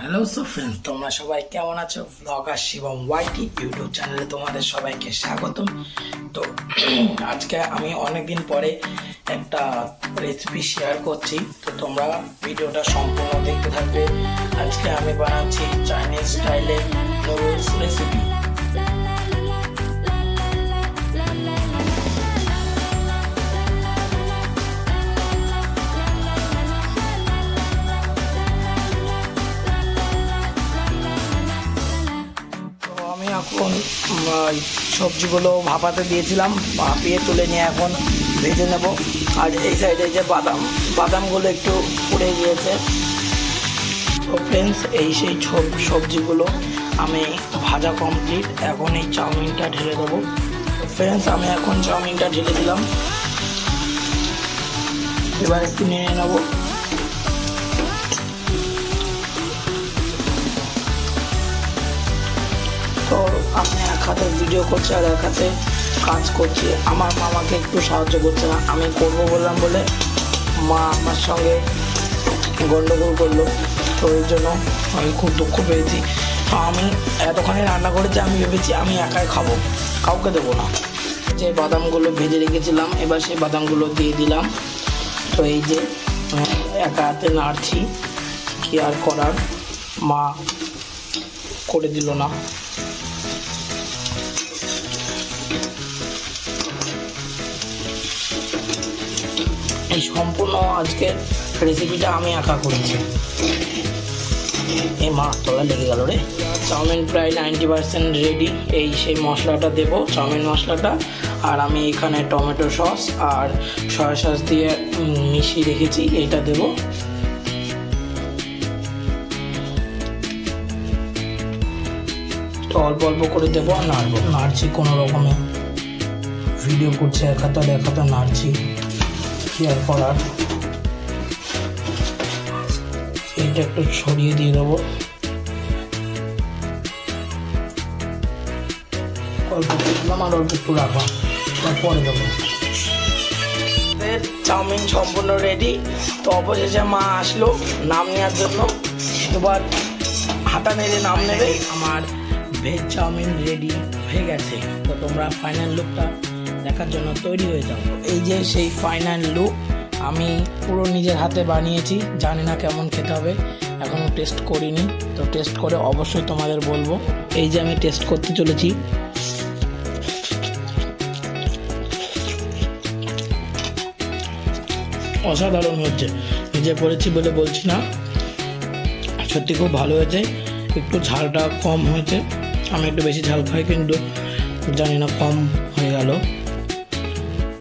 Hello friends, তোমরা সবাই কেমন আছো? ব্লগার শিবম ওয়াইটি ইউটিউব চ্যানেলে তোমাদের সবাইকে স্বাগতম। তো আজকে আমি অনেকদিন পরে একটা রেসিপি শেয়ার করছি, তো তোমরা ভিডিওটা সম্পূর্ণ দেখতে থাকবে। আজকে আমি বানাচ্ছি চাইনিজ স্টাইলে নুডলস রেসিপি। এখন সবজিগুলো ভাপাতে দিয়েছিলাম, ভাপিয়ে তুলে নিয়ে এখন ভেজে নেব। আর এই সাইডে যে বাদামগুলো একটু পুড়ে গিয়েছে। তো ফ্রেন্ডস, সেই সবজিগুলো আমি ভাজা কমপ্লিট। এখন এই চাউমিনটা ঢেলে দেবো। ফ্রেন্ডস, আমি এখন চাউমিনটা ঢেলে দিলাম। এবার একটু নিয়ে নেবো। তো আমি এক হাতে ভিডিও করছি আর এক হাতে কাজ করছি। আমার মা আমাকে একটু সাহায্য করছে না, আমি করবো বললাম বলে মা আমার সঙ্গে গন্ডগোল করলো। তো এই জন্য আমি খুব দুঃখ পেয়েছি। তো আমি এতখানি রান্না করেছি, আমি ভেবেছি আমি একাই খাবো, কাউকে দেবো না। যে বাদামগুলো ভেজে রেখেছিলাম, এবার সেই বাদামগুলো দিয়ে দিলাম। তো এই যে একা হাতে নাড়ছি, কি আর করার, মা করে দিল না। এই সম্পূর্ণ আজকের রেসিপিটা আমি একা করেছি। এই মা তলা লেগে গেল রে। চাউমিন প্রায় 90% রেডি। সেই মশলাটা দেব, চাউমিন মশলাটা। আর আমি এখানে টমেটো সস আর সয়া সস দিয়ে মিশিয়ে রেখেছি, এইটা দেব। তো অল্প অল্প করে দেবো আর নাড়ছি কোনো রকমে। ভিডিও করছি এক হাতে নাড়ছি, কি আর করার। এইটা একটু ছড়িয়ে দিয়ে দেবো। অল্প দিলাম আর অল্প একটু রাখা, পরে দেবো। চাউমিন সম্পূর্ণ রেডি। তো অবশেষে মা আসলো নাম নেওয়ার জন্য। এবার হাতা নেড়ে নাম নেবে। আমার ভেজ চাউমিন রেডি হয়ে গেছে। তো তোমরা ফাইনাল লুকটা দেখার জন্য তৈরি হয়ে যাও। এই যে সেই ফাইনাল লুক, আমি পুরো নিজের হাতে বানিয়েছি। জানি না কেমন খেতে হবে, এখনও টেস্ট করিনি। তো টেস্ট করে অবশ্যই তোমাদের বলবো। এই যে আমি টেস্ট করতে চলেছি। অসাধারণ হচ্ছে, নিজে করেছি বলে বলছি না, সত্যি খুব ভালো হয়েছে। একটু ঝালটা কম হয়েছে, আমি একটু বেশি ঝাল খাই, কিন্তু জানি না কম হয়ে গেল।